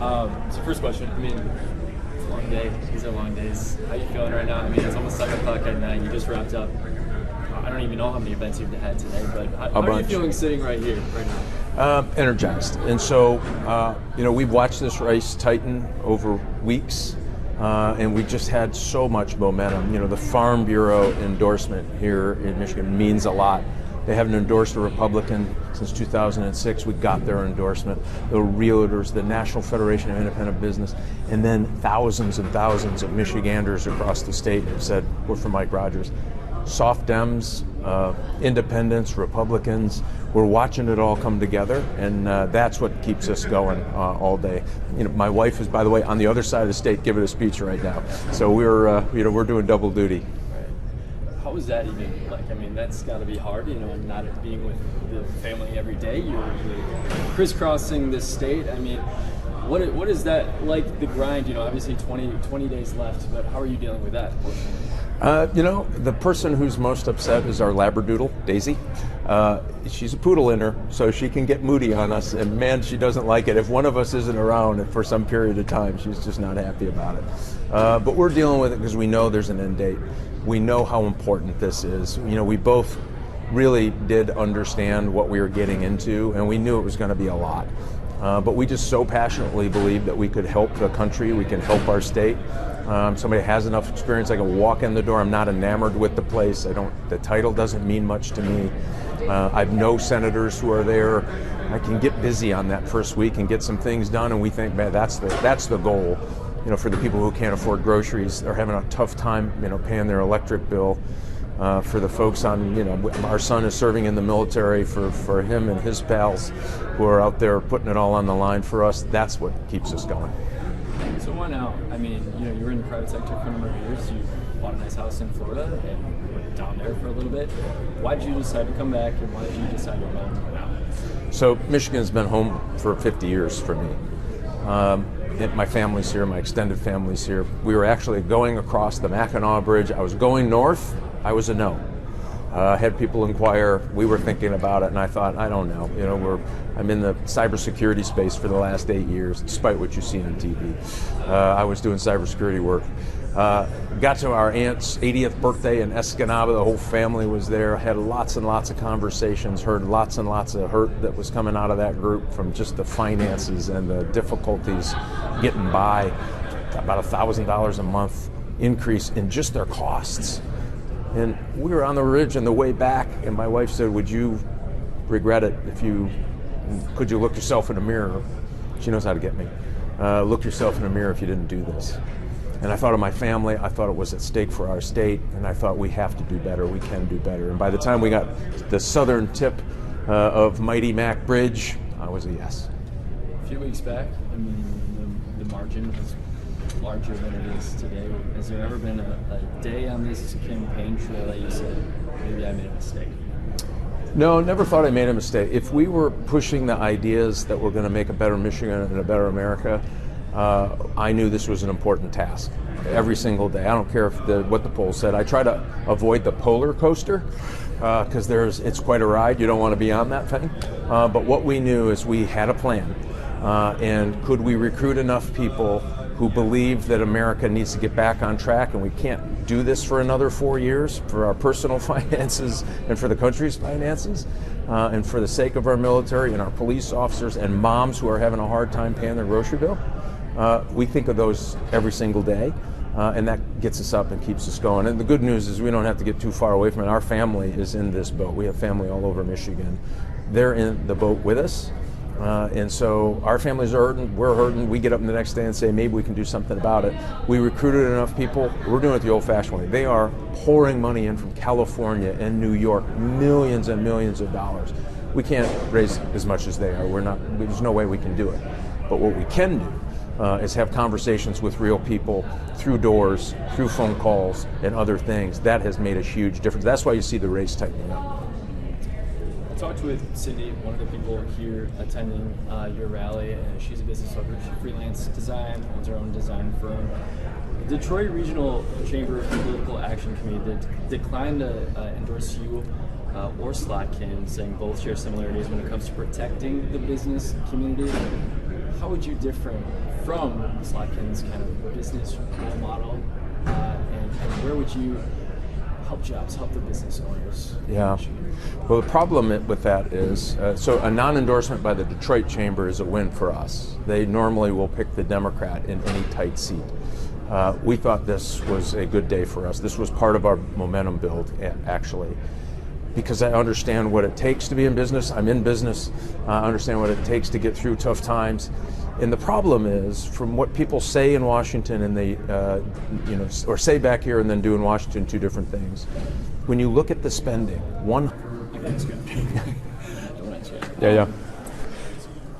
So first question, I mean, it's a long day. These are long days. How you feeling right now? I mean, it's almost 7 o'clock at night. You just wrapped up. I don't even know how many events you've had today, but how are you feeling sitting right here, right now? Energized. And so, we've watched this race tighten over weeks, and we just had so much momentum. The Farm Bureau endorsement here in Michigan means a lot. They haven't endorsed a Republican since 2006. We got their endorsement. The realtors, the National Federation of Independent Business, and then thousands and thousands of Michiganders across the state have said, we're for Mike Rogers. Soft Dems, independents, Republicans, we're watching it all come together, and that's what keeps us going all day. My wife is, by the way, on the other side of the state giving a speech right now, so we're doing double duty. How is that even like? I mean, that's got to be hard, not being with the family every day. You're crisscrossing this state. I mean, what is that like, the grind? Obviously 20 days left, but how are you dealing with that? The person who's most upset is our Labradoodle, Daisy. She's a poodle in her, so she can get moody on us, and man, she doesn't like it. If one of us isn't around for some period of time, she's just not happy about it. But we're dealing with it because we know there's an end date. We know how important this is. We both really did understand what we were getting into, and we knew it was going to be a lot. But we just so passionately believe that we could help the country, we can help our state. Somebody has enough experience, I can walk in the door. I'm not enamored with the place. The title doesn't mean much to me. I know senators who are there. I can get busy on that first week and get some things done, and we think, man, that's the goal. For the people who can't afford groceries, they're having a tough time, paying their electric bill. For the folks our son is serving in the military, for him and his pals who are out there putting it all on the line for us, that's what keeps us going. So why now? I mean, you were in the private sector for a number of years. You bought a nice house in Florida and were down there for a little bit. Why did you decide to come back, and why did you decide to go now? So Michigan's been home for 50 years for me. My family's here, my extended family's here. We were actually going across the Mackinac Bridge. I was going north. I was a no. Had people inquire. We were thinking about it, and I thought, I don't know. I'm in the cybersecurity space for the last 8 years, despite what you see on TV. I was doing cybersecurity work. Got to our aunt's 80th birthday in Escanaba. The whole family was there. Had lots and lots of conversations. Heard lots and lots of hurt that was coming out of that group from just the finances and the difficulties getting by. About $1,000 a month increase in just their costs. And we were on the ridge on the way back, and my wife said, would you regret it could you look yourself in the mirror? She knows how to get me. Look yourself in the mirror if you didn't do this. And I thought of my family, I thought it was at stake for our state, and I thought we have to do better, we can do better. And by the time we got the southern tip of Mighty Mac Bridge, I was a yes. A few weeks back, I mean, the margin was larger than it is today. Has there ever been a day on this campaign trail that you said, maybe I made a mistake? No, never thought I made a mistake. If we were pushing the ideas that we're going to make a better Michigan and a better America, I knew this was an important task every single day. I don't care what the poll said. I try to avoid the polar coaster because it's quite a ride. You don't want to be on that thing. But what we knew is we had a plan. And could we recruit enough people who believe that America needs to get back on track, and we can't do this for another 4 years for our personal finances and for the country's finances, and for the sake of our military and our police officers and moms who are having a hard time paying their grocery bill. We think of those every single day, and that gets us up and keeps us going. And the good news is we don't have to get too far away from it. Our family is in this boat. We have family all over Michigan. They're in the boat with us. And so our families are hurting, we're hurting. We get up the next day and say, maybe we can do something about it. We recruited enough people. We're doing it the old-fashioned way. They are pouring money in from California and New York, millions and millions of dollars. We can't raise as much as they are. There's no way we can do it. But what we can do is have conversations with real people through doors, through phone calls, and other things. That has made a huge difference. That's why you see the race tightening up. I talked with Cindy, one of the people here attending your rally, and she's a business owner. She freelance design, owns her own design firm. The Detroit Regional Chamber of Political Action Committee declined to endorse you or Slotkin, saying both share similarities when it comes to protecting the business community. How would you differ from Slotkins kind of business role model, and where would you help jobs, help the business owners? Yeah. Well, the problem with that is, so a non-endorsement by the Detroit Chamber is a win for us. They normally will pick the Democrat in any tight seat. We thought this was a good day for us. This was part of our momentum build, actually, because I understand what it takes to be in business. I'm in business. I understand what it takes to get through tough times. And the problem is, from what people say in Washington and they, or say back here and then do in Washington, two different things. When you look at the spending, yeah.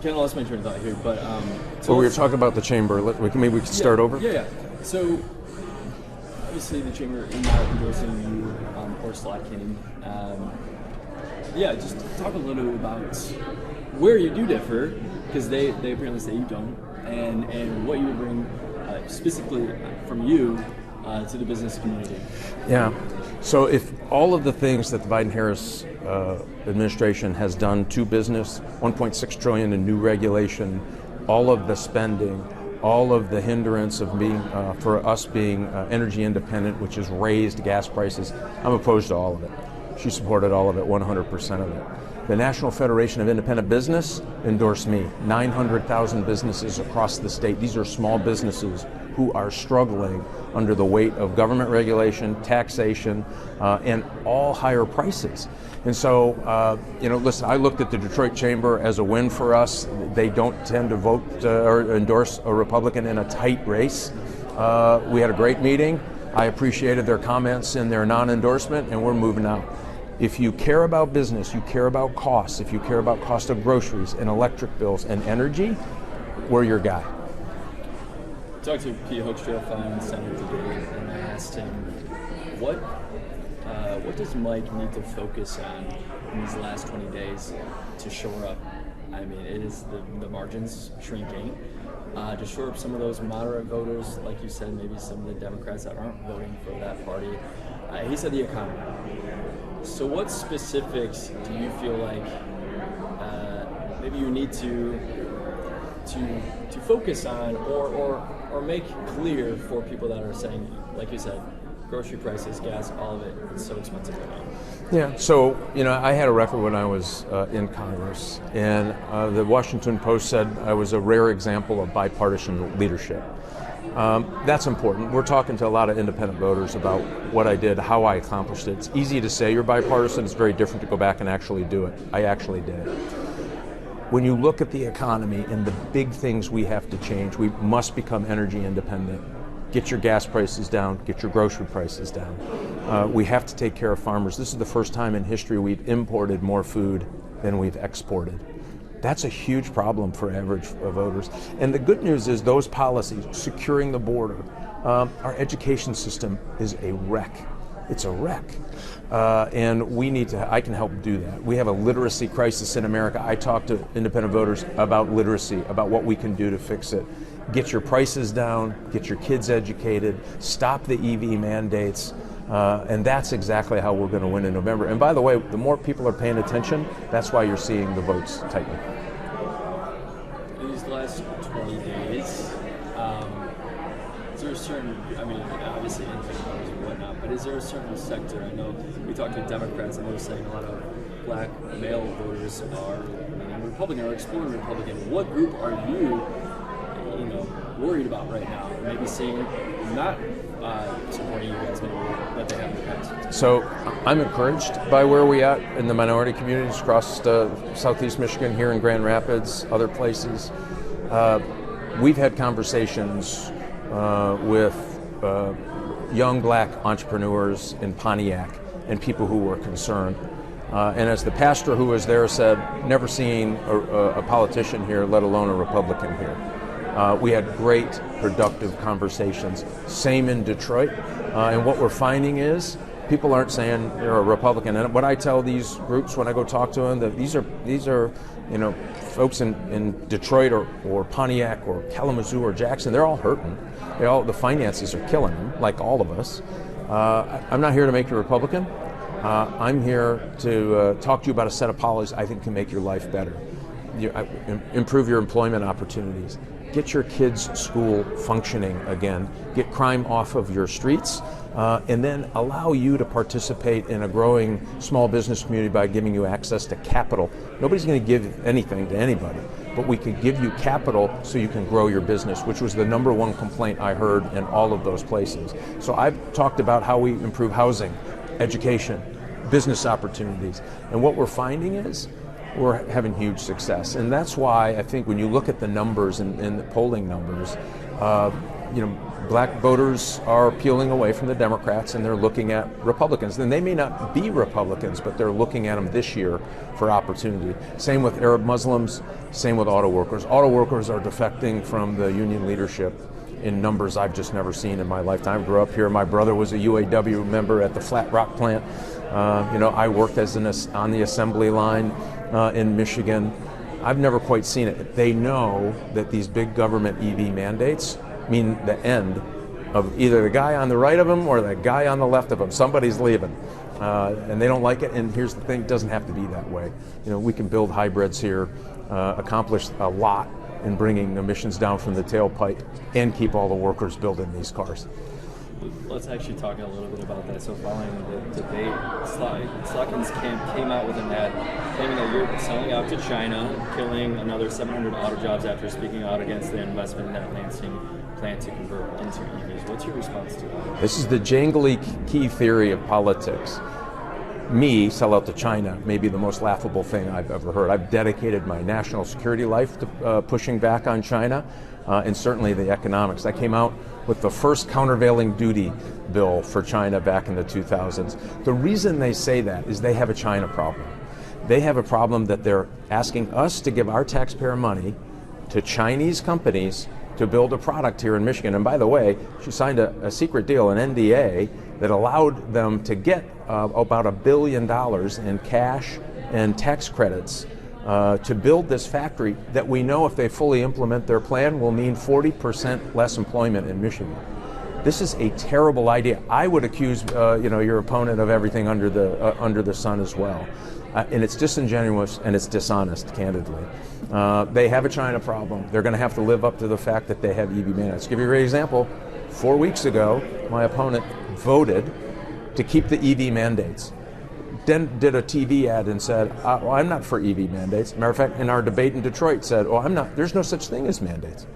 Kind of lost my train of thought here, but so we were talking about the chamber. Maybe we can start over. Yeah. So obviously the chamber is not endorsing you or Slotkin. Just talk a little bit about where you do differ, because they apparently say you don't, and what you would bring specifically from you to the business community. Yeah. So if all of the things that the Biden-Harris administration has done to business, $1.6 trillion in new regulation, all of the spending, all of the hindrance of being for us being energy independent, which has raised gas prices, I'm opposed to all of it. She supported all of it, 100% of it. The National Federation of Independent Business endorsed me. 900,000 businesses across the state. These are small businesses who are struggling under the weight of government regulation, taxation, and all higher prices. And so, listen, I looked at the Detroit Chamber as a win for us. They don't tend to vote or endorse a Republican in a tight race. We had a great meeting. I appreciated their comments in their non-endorsement, and we're moving out. If you care about business, you care about costs, if you care about cost of groceries and electric bills and energy, we're your guy. I talked to Pete Hoekstra, Finance Senator today, and I asked him, what does Mike need to focus on in these last 20 days to shore up? I mean, it is the margins shrinking. To shore up some of those moderate voters, like you said, maybe some of the Democrats that aren't voting for that party. He said the economy. So what specifics do you feel like maybe you need to focus on or make clear for people that are saying, like you said, grocery prices, gas, all of it, it's so expensive right now? Yeah, so, I had a record when I was in Congress, and the Washington Post said I was a rare example of bipartisan leadership. That's important. We're talking to a lot of independent voters about what I did, how I accomplished it. It's easy to say you're bipartisan. It's very different to go back and actually do it. I actually did. When you look at the economy and the big things we have to change, we must become energy independent. Get your gas prices down, get your grocery prices down. We have to take care of farmers. This is the first time in history we've imported more food than we've exported. That's a huge problem for average voters. And the good news is those policies, securing the border, our education system is a wreck. It's a wreck. And I can help do that. We have a literacy crisis in America. I talk to independent voters about literacy, about what we can do to fix it. Get your prices down, get your kids educated, stop the EV mandates, and that's exactly how we're going to win in November. And by the way, the more people are paying attention, that's why you're seeing the votes tighten. In these last 20 days, is there a certain, obviously independent voters and whatnot, but is there a certain sector? I know we talked to Democrats and they were saying a lot of black male voters are Republican or exploring Republican. What group are you worried about right now? Maybe seeing not supporting you guys maybe that they have in the past. So I'm encouraged by where we at in the minority communities across Southeast Michigan, here in Grand Rapids, other places. We've had conversations with young black entrepreneurs in Pontiac and people who were concerned. And as the pastor who was there said, never seen a politician here, let alone a Republican here. We had great, productive conversations. Same in Detroit. And what we're finding is people aren't saying you're a Republican. And what I tell these groups when I go talk to them, that these are folks in Detroit or Pontiac or Kalamazoo or Jackson, they're all hurting. The finances are killing them, like all of us. I'm not here to make you a Republican. I'm here to talk to you about a set of policies I think can make your life better. Improve your employment opportunities, get your kids' school functioning again, get crime off of your streets, and then allow you to participate in a growing small business community by giving you access to capital. Nobody's going to give anything to anybody, but we could give you capital so you can grow your business, which was the number one complaint I heard in all of those places. So I've talked about how we improve housing, education, business opportunities, and what we're finding is we're having huge success. And that's why I think when you look at the numbers and the polling numbers, black voters are peeling away from the Democrats and they're looking at Republicans. And they may not be Republicans, but they're looking at them this year for opportunity. Same with Arab Muslims, same with auto workers. Auto workers are defecting from the union leadership in numbers I've just never seen in my lifetime. I grew up here. My brother was a UAW member at the Flat Rock plant. I worked on the assembly line in Michigan. I've never quite seen it. They know that these big government EV mandates mean the end of either the guy on the right of them or the guy on the left of them. Somebody's leaving, and they don't like it. And here's the thing, it doesn't have to be that way. We can build hybrids here, accomplish a lot in bringing emissions down from the tailpipe, and keep all the workers building these cars. Let's actually talk a little bit about that. So following the debate, Slotkin's camp came out with an ad claiming that you're selling out to China, killing another 700 auto jobs after speaking out against the investment in that Lansing plant to convert into EVs. What's your response to that? This is the jangly key theory of politics. Me, sell out to China, may be the most laughable thing I've ever heard. I've dedicated my national security life to pushing back on China, and certainly the economics. I came out with the first countervailing duty bill for China back in the 2000s. The reason they say that is they have a China problem. They have a problem that they're asking us to give our taxpayer money to Chinese companies to build a product here in Michigan. And by the way, she signed a secret deal, an NDA, that allowed them to get about $1 billion in cash and tax credits to build this factory that we know, if they fully implement their plan, will mean 40% less employment in Michigan. This is a terrible idea. I would accuse your opponent of everything under the sun as well. And it's disingenuous and it's dishonest, candidly. They have a China problem. They're going to have to live up to the fact that they have EV mandates. To give you a great example, 4 weeks ago, my opponent voted to keep the EV mandates. Then did a TV ad and said, well, I'm not for EV mandates. Matter of fact, in our debate in Detroit said, I'm not, there's no such thing as mandates.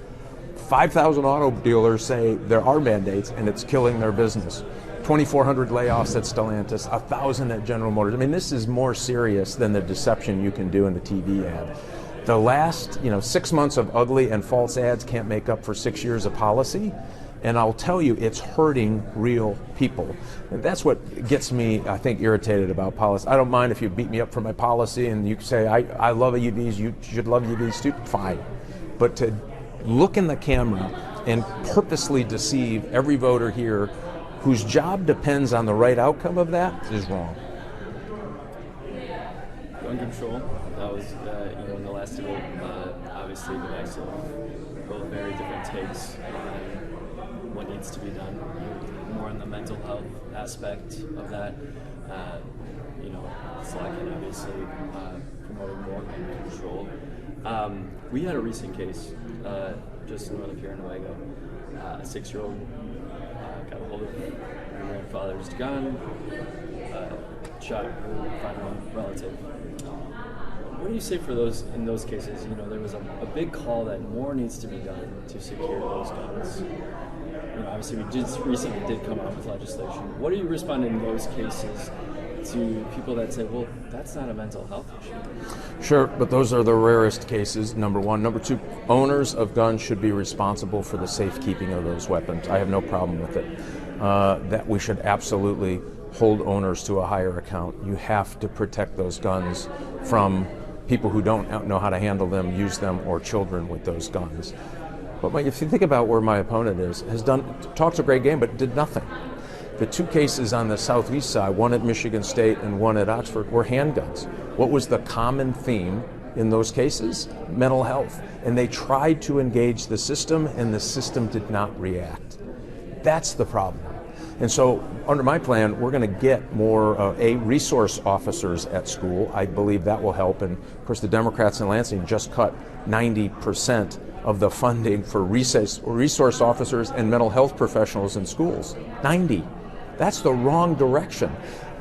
5,000 auto dealers say there are mandates and it's killing their business. 2,400 layoffs at Stellantis, 1,000 at General Motors. I mean, this is more serious than the deception you can do in the TV ad. The last 6 months of ugly and false ads can't make up for 6 years of policy. And I'll tell you, it's hurting real people. And that's what gets me, I think, irritated about policy. I don't mind if you beat me up for my policy and you say, I love EVs, you should love EVs too, fine. But to look in the camera and purposely deceive every voter here whose job depends on the right outcome of that is wrong. Gun control, that was, in the last debate, obviously divisive, both very different takes on what needs to be done. More on the mental health aspect of that. Slotkin obviously promoting more gun control. We had a recent case just north of here in Nuevo. A 6-year-old got a hold of her grandfather's gun, shot her final relative. What do you say for those in those cases? There was a big call that more needs to be done to secure those guns. Obviously we just recently did come out with legislation. What do you respond in those cases to people that say, well, that's not a mental health issue? Sure, but those are the rarest cases, number one. Number two, owners of guns should be responsible for the safekeeping of those weapons. I have no problem with it. That we should absolutely hold owners to a higher account. You have to protect those guns from people who don't know how to handle them, use them, or children with those guns. But if you think about where my opponent has talked a great game, but did nothing. The two cases on the southeast side, one at Michigan State and one at Oxford, were handguns. What was the common theme in those cases? Mental health. And they tried to engage the system, and the system did not react. That's the problem. And so under my plan, we're going to get more resource officers at school. I believe that will help. And of course, the Democrats in Lansing just cut 90% of the funding for resource officers and mental health professionals in schools. 90. That's the wrong direction.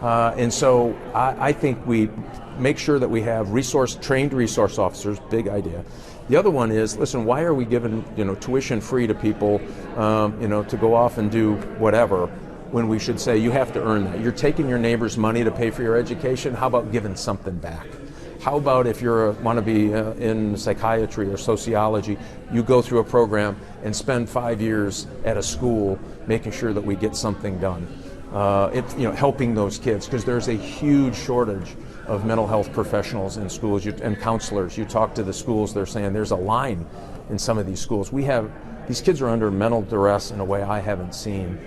And so I think we make sure that we have trained resource officers, big idea. The other one is, listen, why are we giving tuition free to people to go off and do whatever when we should say you have to earn that? You're taking your neighbor's money to pay for your education. How about giving something back? How about if you want to be in psychiatry or sociology, you go through a program and spend 5 years at a school making sure that we get something done. Helping those kids, because there's a huge shortage of mental health professionals in schools and counselors. You talk to the schools, they're saying there's a line in some of these schools. These kids are under mental duress in a way I haven't seen.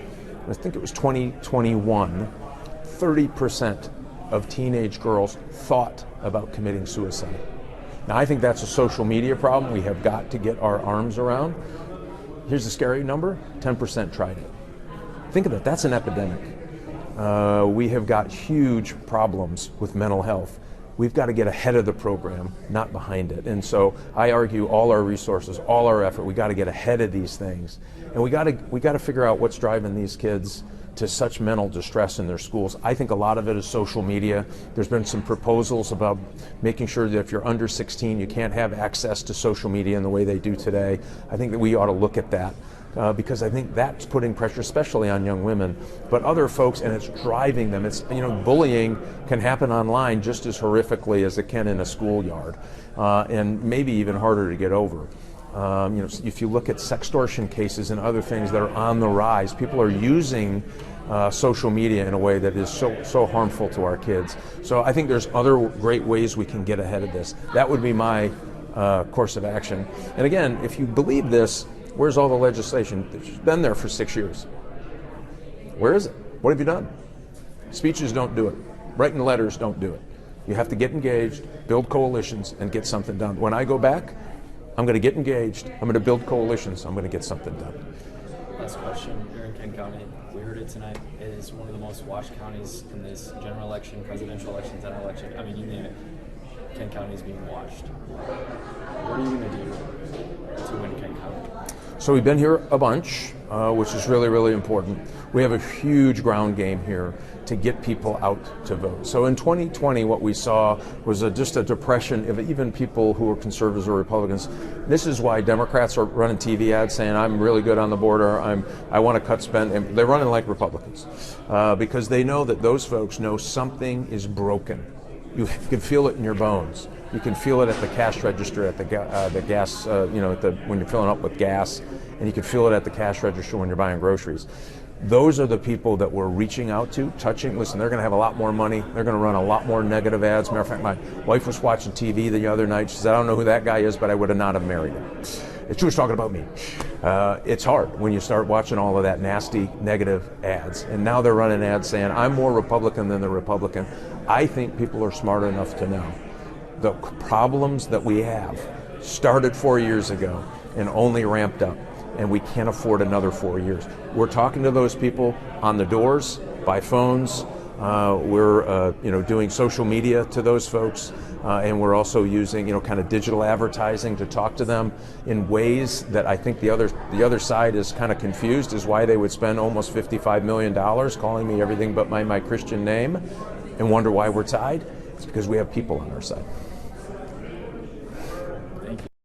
I think it was 2021, 30% of teenage girls thought about committing suicide. Now I think that's a social media problem we have got to get our arms around. Here's the scary number, 10% tried it. Think of it, that's an epidemic. We have got huge problems with mental health. We've got to get ahead of the program, not behind it. And so I argue all our resources, all our effort, we got to get ahead of these things. And we got to figure out what's driving these kids to such mental distress in their schools. I think a lot of it is social media. There's been some proposals about making sure that if you're under 16, you can't have access to social media in the way they do today. I think that we ought to look at that. Because I think that's putting pressure, especially on young women, but other folks, and it's driving them. It's bullying can happen online just as horrifically as it can in a schoolyard, and maybe even harder to get over. If you look at sextortion cases and other things that are on the rise, people are using social media in a way that is so harmful to our kids. So I think there's other great ways we can get ahead of this. That would be my course of action. And again, if you believe this, where's all the legislation? It's been there for 6 years. Where is it? What have you done? Speeches don't do it. Writing letters don't do it. You have to get engaged, build coalitions, and get something done. When I go back, I'm going to get engaged, I'm going to build coalitions, I'm going to get something done. Last question, you're in Kent County. We heard it tonight. It is one of the most watched counties in this general election, presidential election, general election. I mean, you name it. Kent County is being watched. What are you going to do to win Kent County? So we've been here a bunch, which is really, really important. We have a huge ground game here to get people out to vote. So in 2020, what we saw was just a depression of even people who were conservatives or Republicans. This is why Democrats are running TV ads saying, I'm really good on the border, I want to cut spend, and they're running like Republicans because they know that those folks know something is broken. You can feel it in your bones. You can feel it at the cash register at the gas, when you're filling up with gas, and you can feel it at the cash register when you're buying groceries. Those are the people that we're reaching out to, touching. Listen, they're going to have a lot more money. They're going to run a lot more negative ads. Matter of fact, my wife was watching TV the other night. She said, I don't know who that guy is, but I would have not have married him. She was talking about me. It's hard when you start watching all of that nasty negative ads. And now they're running ads saying, I'm more Republican than the Republican. I think people are smart enough to know the problems that we have started 4 years ago and only ramped up, and we can't afford another 4 years. We're talking to those people on the doors, by phones. We're doing social media to those folks, and we're also using kind of digital advertising to talk to them in ways that I think the other side is kind of confused as why they would spend almost $55 million calling me everything but my Christian name and wonder why we're tied. It's because we have people on our side.